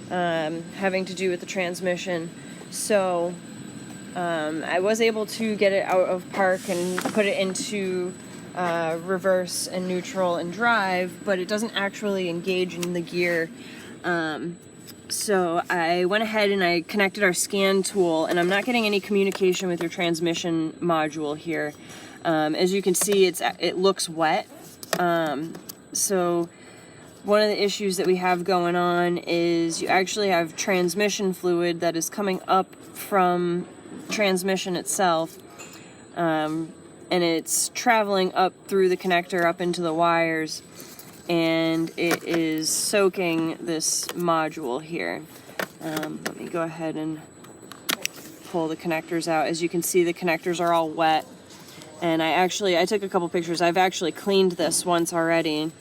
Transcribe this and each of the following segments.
having to do with the transmission. So I was able to get it out of park and put it into reverse and neutral and drive, but it doesn't actually engage in the gear. So I went ahead and I connected our scan tool, and I'm not getting any communication with your transmission module here. As you can see, it looks wet. So one of the issues that we have going on is you actually have transmission fluid that is coming up from transmission itself, and it's traveling up through the connector up into the wires, and it is soaking this module here. Let me go ahead and pull the connectors out. As you can see, the connectors are all wet, and I took a couple pictures. I've actually cleaned this once already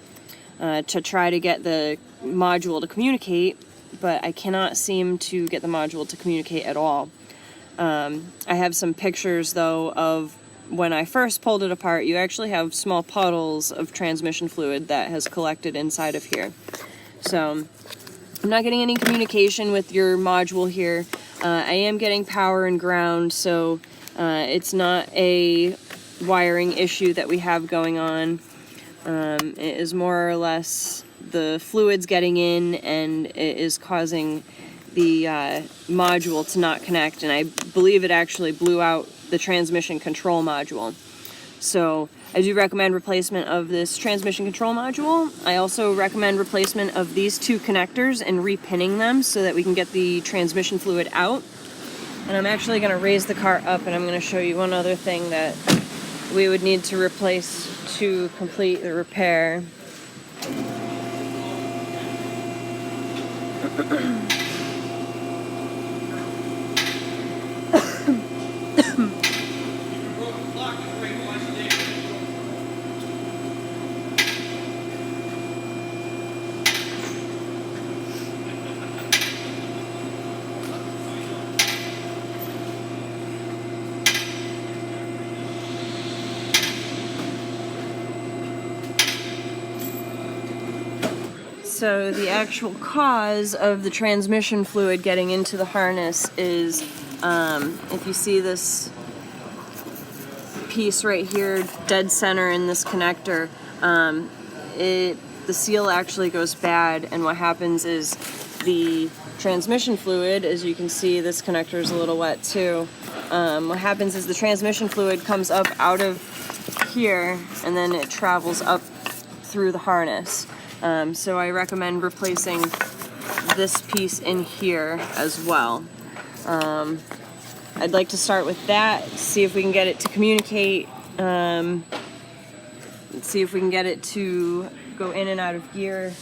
to try to get the module to communicate, but I cannot seem to get the module to communicate at all. I have some pictures though of when I first pulled it apart. You actually have small puddles of transmission fluid that has collected inside of here. So I'm not getting any communication with your module here. I am getting power and ground, so it's not a wiring issue that we have going on. It is more or less the fluids getting in, and it is causing the module to not connect, and I believe it actually blew out the transmission control module. So I do recommend replacement of this transmission control module. I also recommend replacement of these two connectors and repinning them so that we can get the transmission fluid out. And I'm actually going to raise the car up, and I'm going to show you one other thing that we would need to replace to complete the repair. So the actual cause of the transmission fluid getting into the harness is, if you see this piece right here, dead center in this connector, the seal actually goes bad, and what happens is the transmission fluid, as you can see, this connector is a little wet too. What happens is the transmission fluid comes up out of here, and then it travels up through the harness. So I recommend replacing this piece in here as well. I'd like to start with that, see if we can get it to communicate, see if we can get it to go in and out of gear.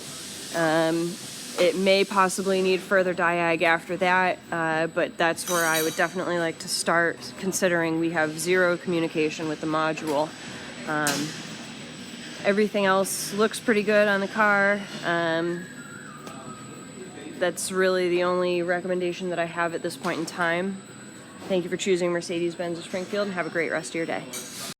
It may possibly need further diag after that, but that's where I would definitely like to start, considering we have zero communication with the module. Everything else looks pretty good on the car. That's really the only recommendation that I have at this point in time. Thank you for choosing Mercedes-Benz of Springfield, and have a great rest of your day.